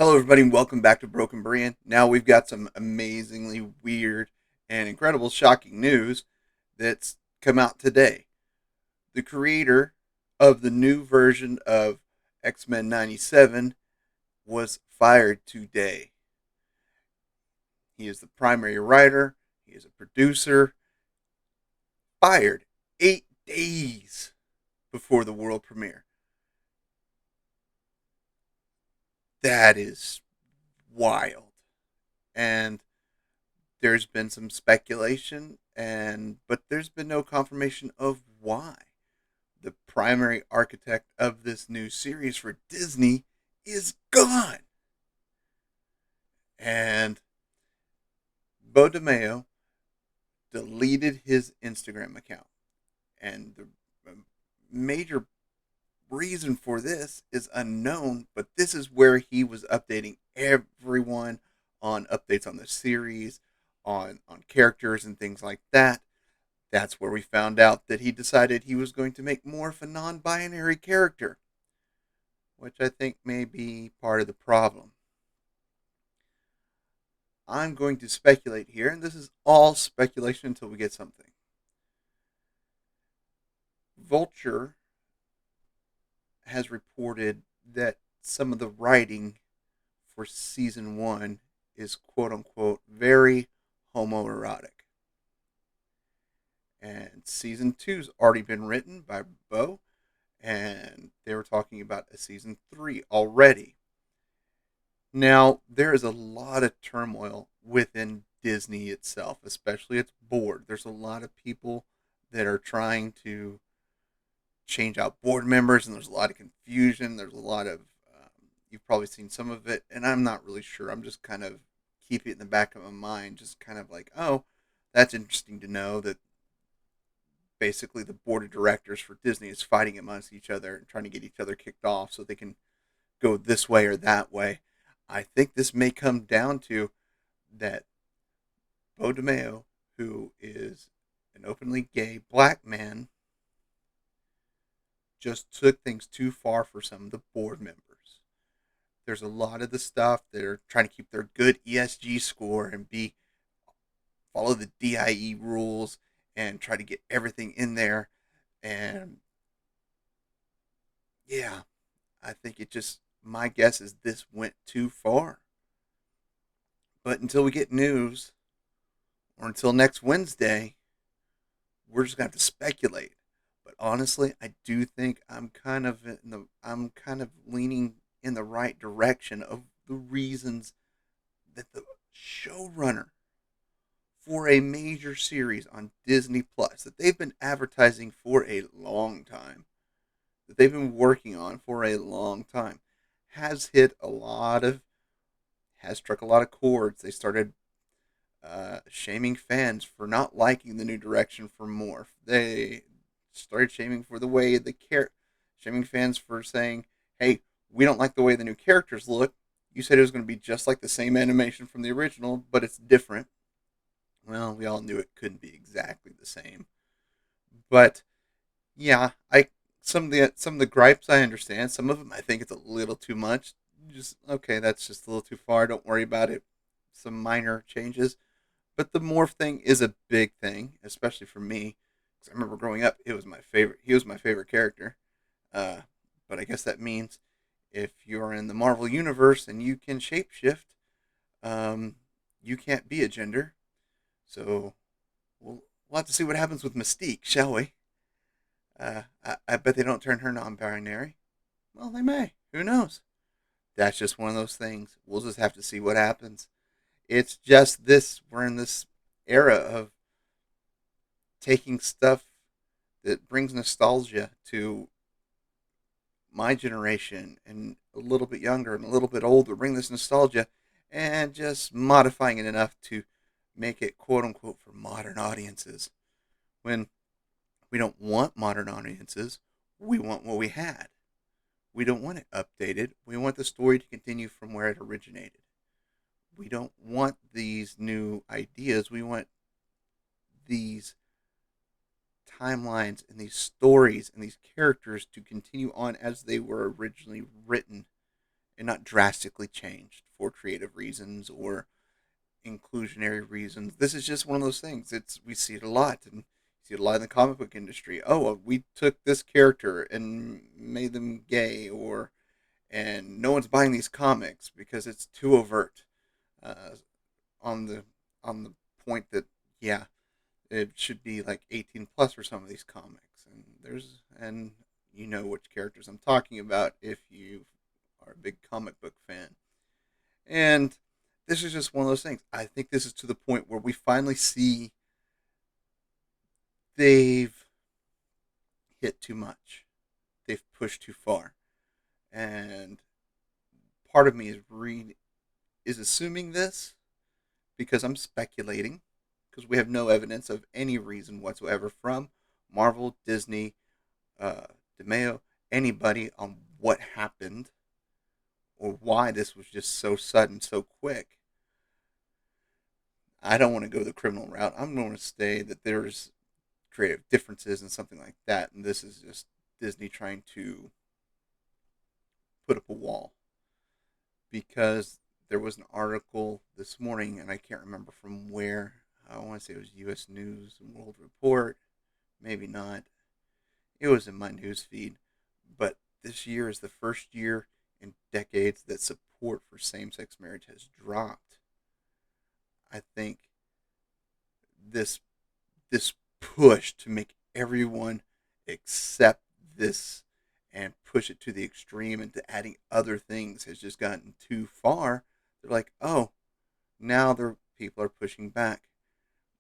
Hello, everybody, and welcome back to Broken Brand. Now we've got some amazingly weird and incredible, shocking news that's come out today. The creator of the new version of X Men '97 was fired today. He is the primary writer, he is a producer, fired 8 days before the world premiere. That is wild. And there's been some speculation but there's been no confirmation of why. The primary architect of this new series for Disney is gone. And Beau DeMayo deleted his Instagram account. And the major reason for this is unknown, but this is where he was updating everyone on updates on the series, on characters and things like that. That's where we found out that he decided he was going to make more of a non-binary character, which I think may be part of the problem. I'm going to speculate here, and this is all speculation until we get something. Vulture has reported that some of the writing for season one is quote unquote very homoerotic. And season two's already been written by Beau, and they were talking about a season three already. Now, there is a lot of turmoil within Disney itself, especially its board. There's a lot of people that are trying to change out board members, and there's a lot of confusion. There's a lot of, you've probably seen some of it, and I'm not really sure. I'm just kind of keeping it in the back of my mind, just kind of like, oh, that's interesting to know that basically the board of directors for Disney is fighting amongst each other and trying to get each other kicked off so they can go this way or that way. I think this may come down to that Beau DeMayo, who is an openly gay black man, just took things too far for some of the board members. There's a lot of the stuff that are trying to keep their good ESG score and be follow the DIE rules and try to get everything in there. And yeah, I think it just, my guess is this went too far. But until we get news, or until next Wednesday, we're just gonna have to speculate. But honestly, I do think I'm kind of leaning in the right direction of the reasons that the showrunner for a major series on Disney Plus that they've been advertising for a long time, that they've been working on for a long time, has hit a lot of, has struck a lot of chords. They started shaming fans for not liking the new direction for Morph. They started shaming for the way shaming fans for saying, "Hey, we don't like the way the new characters look. You said it was going to be just like the same animation from the original, but it's different." Well, we all knew it couldn't be exactly the same, but yeah, I some of the gripes I understand. Some of them I think it's a little too much. Just okay, that's just a little too far. Don't worry about it. Some minor changes, but the morph thing is a big thing, especially for me. Because I remember growing up, it was my favorite. He was my favorite character. Uh, but I guess that means if you're in the Marvel universe and you can shapeshift, um, you can't be a gender. So we'll have to see what happens with Mystique, shall we? I bet they don't turn her non-binary. Well, they may. Who knows? That's just one of those things. We'll just have to see what happens. It's just this. We're in this era of taking stuff that brings nostalgia to my generation and a little bit younger and a little bit older, bring this nostalgia and just modifying it enough to make it quote unquote for modern audiences. When we don't want modern audiences, we want what we had. We don't want it updated. We want the story to continue from where it originated. We don't want these new ideas. We want these timelines and these stories and these characters to continue on as they were originally written and not drastically changed for creative reasons or inclusionary reasons. This is just one of those things. We see it a lot, and see it a lot in the comic book industry. Oh, we took this character and made them gay, or and no one's buying these comics because it's too overt. Uh, on the on the point that yeah, it should be like 18 plus for some of these comics, and you know which characters I'm talking about if you are a big comic book fan. And this is just one of those things. I think this is to the point where we finally see they've hit too much. They've pushed too far. And part of me is assuming this because I'm speculating because we have no evidence of any reason whatsoever from Marvel, Disney, uh, DeMayo, anybody on what happened or why this was just so sudden, so quick. I don't want to go the criminal route. I'm going to say that there's creative differences and something like that, and this is just Disney trying to put up a wall because there was an article this morning, and I can't remember from where. I want to say it was U.S. News and World Report, maybe not. It was in my news feed, but this year is the first year in decades that support for same-sex marriage has dropped. I think this this push to make everyone accept this and push it to the extreme into adding other things has just gotten too far. They're like, oh, now people are pushing back.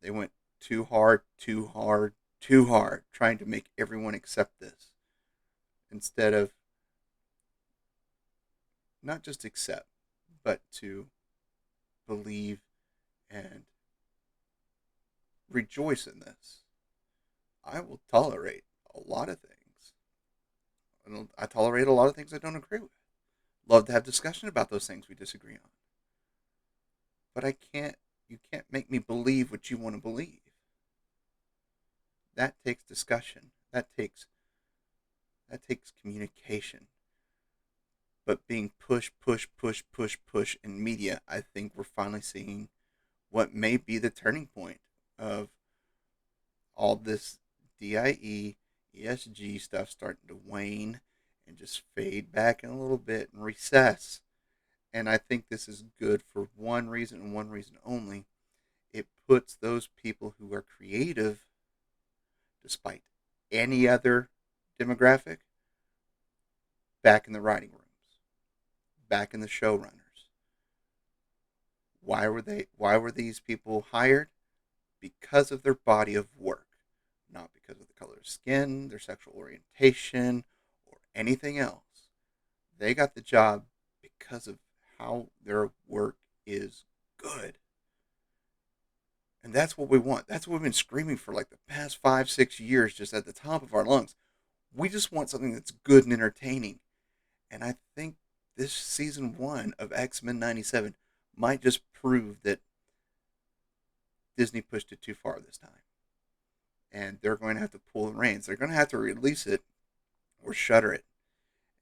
They went too hard, too hard, too hard, trying to make everyone accept this instead of not just accept, but to believe and rejoice in this. I will tolerate a lot of things. I tolerate a lot of things I don't agree with. Love to have discussion about those things we disagree on. But you can't make me believe what you want to believe. That takes discussion. That takes communication. But being push in media, I think we're finally seeing what may be the turning point of all this DIE, ESG stuff starting to wane and just fade back in a little bit and recess. And I think this is good for one reason and one reason only. It puts those people who are creative, despite any other demographic, back in the writing rooms, back in the showrunners. Why were these people hired? Because of their body of work, not because of the color of skin, their sexual orientation, or anything else. They got the job because of how their work is good. And that's what we want. That's what we've been screaming for like the past 5, 6 years, just at the top of our lungs. We just want something that's good and entertaining. And I think this season 1 of X-Men 97 might just prove that Disney pushed it too far this time. And they're going to have to pull the reins. They're going to have to release it or shutter it.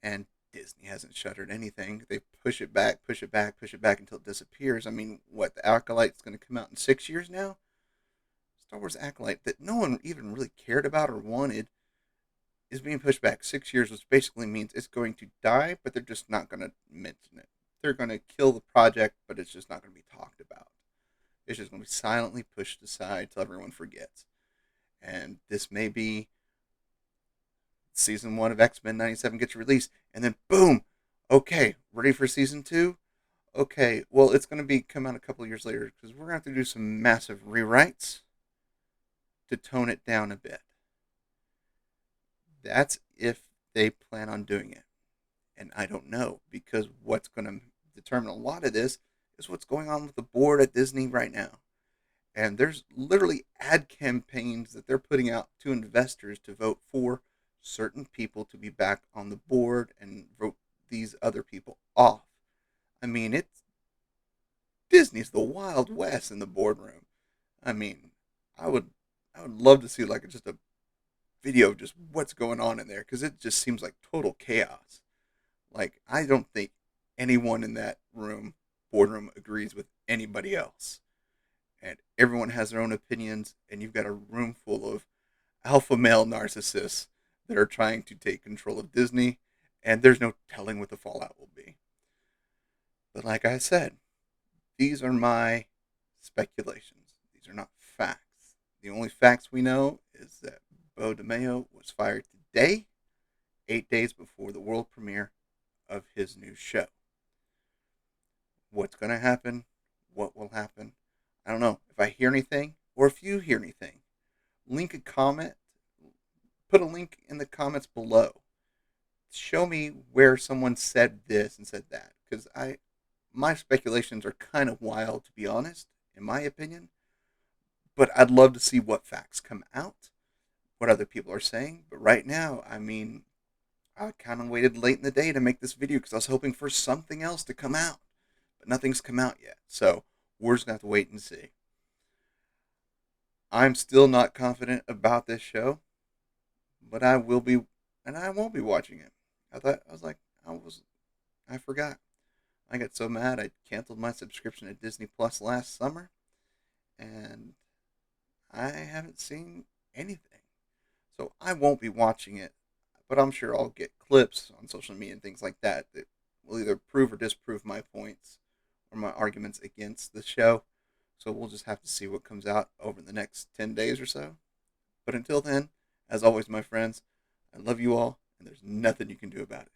And Disney hasn't shuttered anything. They push it back, push it back, push it back until it disappears. I mean, what, the Acolyte's going to come out in 6 years now? Star Wars Acolyte, that no one even really cared about or wanted, is being pushed back 6 years, which basically means it's going to die, but they're just not going to mention it. They're going to kill the project, but it's just not going to be talked about. It's just going to be silently pushed aside till everyone forgets. And this may be season 1 of X-Men 97 gets released, and then boom, okay, ready for season 2? Okay, well, it's going to be come out a couple of years later because we're going to have to do some massive rewrites to tone it down a bit. That's if they plan on doing it. And I don't know, because what's going to determine a lot of this is what's going on with the board at Disney right now. And there's literally ad campaigns that they're putting out to investors to vote for certain people to be back on the board and vote these other people off. I mean, it's Disney's the Wild West in the boardroom. I mean, I would love to see like just a video of just what's going on in there because it just seems like total chaos. Like, I don't think anyone in that boardroom, agrees with anybody else. And everyone has their own opinions, and you've got a room full of alpha male narcissists that are trying to take control of Disney, and there's no telling what the fallout will be. But like I said, these are my speculations. These are not facts. The only facts we know is that Beau DeMayo was fired today, 8 days before the world premiere of his new show. What's going to happen? What will happen? I don't know. If I hear anything, or if you hear anything, link a comment, put a link in the comments below. Show me where someone said this and said that, because my speculations are kind of wild, to be honest, in my opinion. But I'd love to see what facts come out, what other people are saying. But right now, I mean, I kind of waited late in the day to make this video because I was hoping for something else to come out, but nothing's come out yet. So we're just gonna have to wait and see. I'm still not confident about this show, but I will be, and I won't be watching it. I forgot. I got so mad I canceled my subscription to Disney Plus last summer, and I haven't seen anything. So I won't be watching it, but I'm sure I'll get clips on social media and things like that that will either prove or disprove my points or my arguments against the show. So we'll just have to see what comes out over the next 10 days or so. But until then, as always, my friends, I love you all, and there's nothing you can do about it.